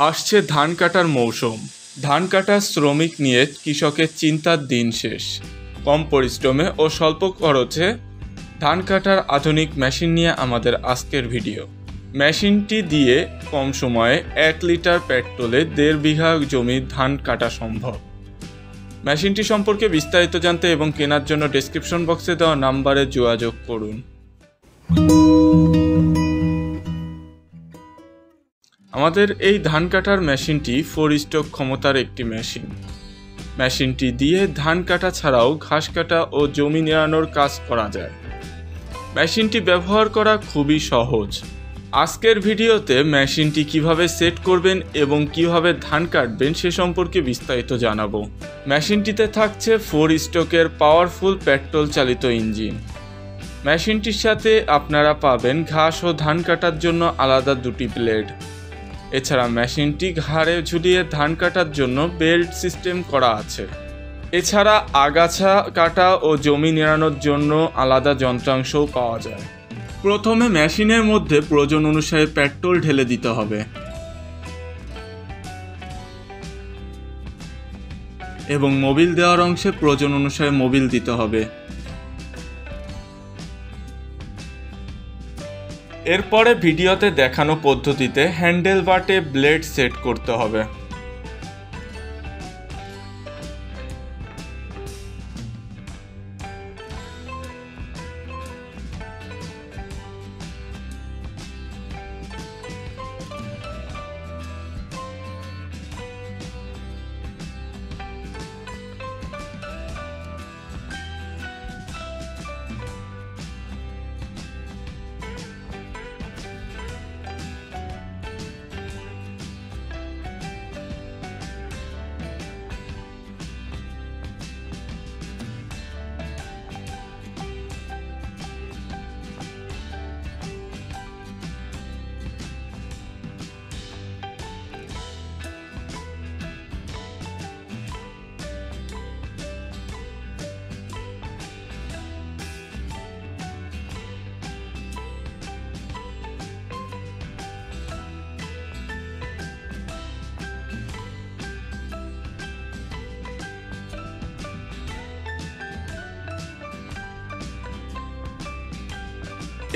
আসছে ধান কাটার মৌসুম। ধান কাটার শ্রমিক নিয়ে কৃষকের চিন্তার দিন শেষ। কম পরিশ্রমে ও স্বল্প খরচে ধান কাটার আধুনিক মেশিন নিয়ে আমাদের আজকের ভিডিও। মেশিনটি দিয়ে কম সময়ে 1 লিটার পেট্রোলে 1.5 বিঘা জমির ধান কাটা সম্ভব। মেশিনটি সম্পর্কে বিস্তারিত জানতে এবং কেনার জন্য ডেসক্রিপশন বক্সে দেওয়া নাম্বারে যোগাযোগ করুন। আমাদের এই ধান কাটার মেশিনটি 4 স্ট্রোক ক্ষমতার একটি মেশিন। মেশিনটি দিয়ে ধান কাটা ছাড়াও ঘাস কাটা ও জমি নিড়ানোর কাজ করা যায়। মেশিনটি ব্যবহার করা খুবই সহজ। আজকের ভিডিওতে মেশিনটি কিভাবে সেট করবেন এবং কিভাবে ধান কাটবেন সে সম্পর্কে বিস্তারিত জানাবো। মেশিনটিতে থাকছে 4 স্ট্রোকের পাওয়ারফুল পেট্রোল চালিত ইঞ্জিন। মেশিনটির সাথে আপনারা পাবেন ঘাস ও ধান কাটার জন্য আলাদা 2টি ব্লেড। এছাড়া মেশিনটি ঘাড়ে ঝুলিয়ে ধান কাটার জন্য বেল্ট সিস্টেম করা আছে। এছাড়া আগাছা কাটা ও জমি নিড়ানোর জন্য আলাদা যন্ত্রাংশও পাওয়া যায়। প্রথমে মেশিনের মধ্যে প্রয়োজন অনুসারে পেট্রোল ঢেলে দিতে হবে এবং মোবিল দেওয়ার অংশে প্রয়োজন অনুসারে মোবিল দিতে হবে। এরপরে ভিডিওতে দেখানো পদ্ধতিতে হ্যান্ডেল বাটে ব্লেড সেট করতে হবে।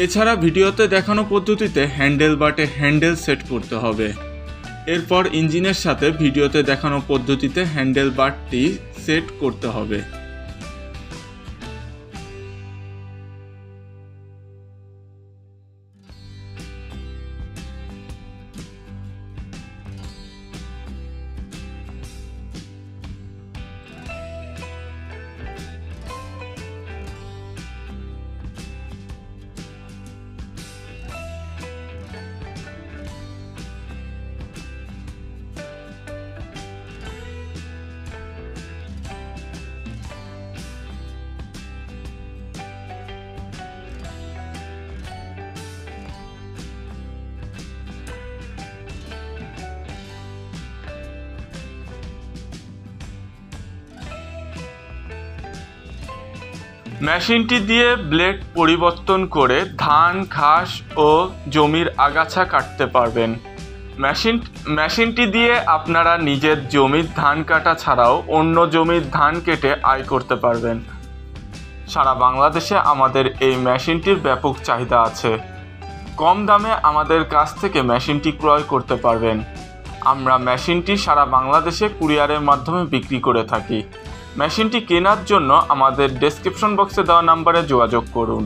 এছাড়া ভিডিওতে দেখানো পদ্ধতিতে হ্যান্ডেল বাটে হ্যান্ডেল সেট করতে হবে। এরপর ইঞ্জিনের সাথে ভিডিওতে দেখানো পদ্ধতিতে হ্যান্ডেল বাটটি সেট করতে হবে। মেশিনটি দিয়ে ব্লেড পরিবর্তন করে ধান, ঘাস ও জমির আগাছা কাটতে পারবেন। মেশিনটি দিয়ে আপনারা নিজের জমির ধান কাটা ছাড়াও অন্য জমির ধান কেটে আয় করতে পারবেন। সারা বাংলাদেশে আমাদের এই মেশিনটির ব্যাপক চাহিদা আছে। কম দামে আমাদের কাছ থেকে মেশিনটি ক্রয় করতে পারবেন। আমরা মেশিনটি সারা বাংলাদেশে কুরিয়ারের মাধ্যমে বিক্রি করে থাকি। মেশিনটি কেনার জন্য আমাদের ডেসক্রিপশন বক্সে দেওয়া নাম্বারে যোগাযোগ করুন।